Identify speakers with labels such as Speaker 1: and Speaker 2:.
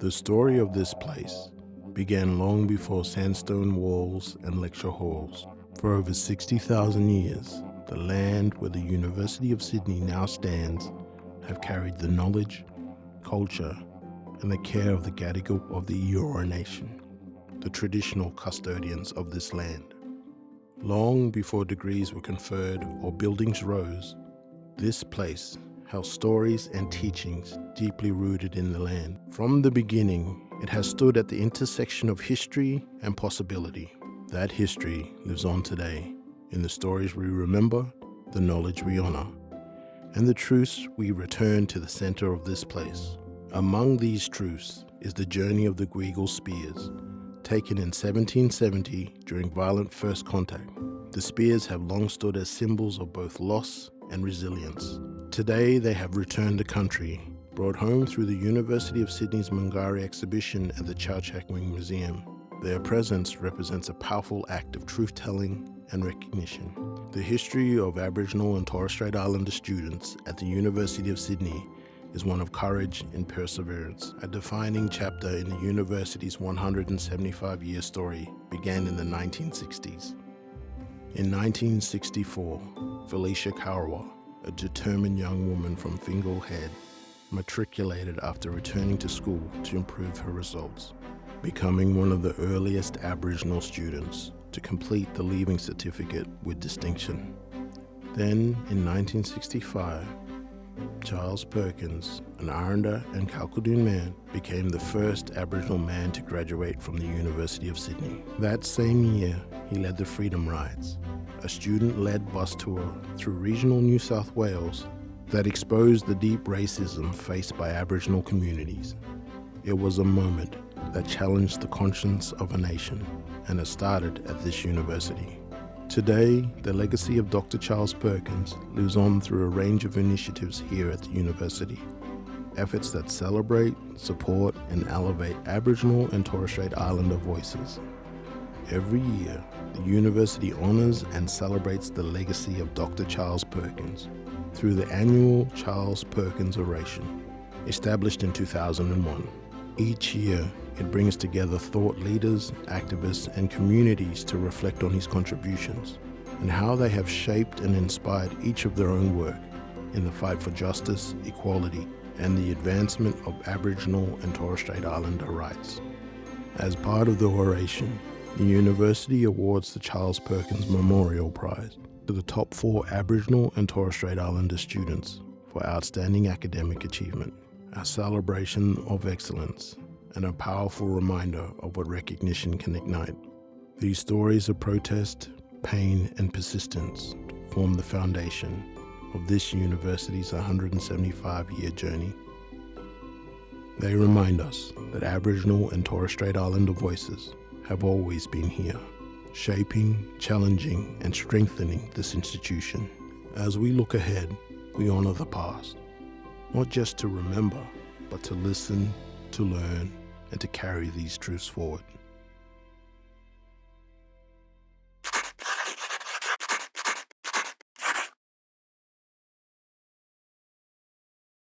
Speaker 1: The story of this place began long before sandstone walls and lecture halls. For over 60,000 years, the land where the University of Sydney now stands have carried the knowledge, culture, and the care of the Gadigal of the Eora Nation, the traditional custodians of this land. Long before degrees were conferred or buildings rose, this place held stories and teachings deeply rooted in the land. From the beginning, it has stood at the intersection of history and possibility. That history lives on today in the stories we remember, the knowledge we honor, and the truths we return to the center of this place. Among these truths is the journey of the Guigal spears, taken in 1770 during violent first contact. The spears have long stood as symbols of both loss and resilience. Today they have returned the country, brought home through the University of Sydney's Mungari exhibition at the Chow Chak Wing Museum. Their presence represents a powerful act of truth-telling and recognition. The history of Aboriginal and Torres Strait Islander students at the University of Sydney is one of courage and perseverance. A defining chapter in the university's 175-year story began in the 1960s. In 1964, Felicia Karawa, a determined young woman from Fingal Head, matriculated after returning to school to improve her results, becoming one of the earliest Aboriginal students to complete the Leaving Certificate with distinction. Then, in 1965, Charles Perkins, an Aranda and Kalkadoon man, became the first Aboriginal man to graduate from the University of Sydney. That same year, he led the Freedom Rides, a student-led bus tour through regional New South Wales that exposed the deep racism faced by Aboriginal communities. It was a moment that challenged the conscience of a nation, and it started at this university. Today, the legacy of Dr. Charles Perkins lives on through a range of initiatives here at the university. Efforts that celebrate, support, and elevate Aboriginal and Torres Strait Islander voices. Every year, the university honors and celebrates the legacy of Dr. Charles Perkins through the annual Charles Perkins Oration, established in 2001. Each year, it brings together thought leaders, activists, and communities to reflect on his contributions and how they have shaped and inspired each of their own work in the fight for justice, equality, and the advancement of Aboriginal and Torres Strait Islander rights. As part of the oration, the university awards the Charles Perkins Memorial Prize to the top 4 Aboriginal and Torres Strait Islander students for outstanding academic achievement, a celebration of excellence and a powerful reminder of what recognition can ignite. These stories of protest, pain, and persistence form the foundation of this university's 175-year journey. They remind us that Aboriginal and Torres Strait Islander voices have always been here, shaping, challenging, and strengthening this institution. As we look ahead, we honor the past, not just to remember, but to listen, to learn, and to carry these truths forward.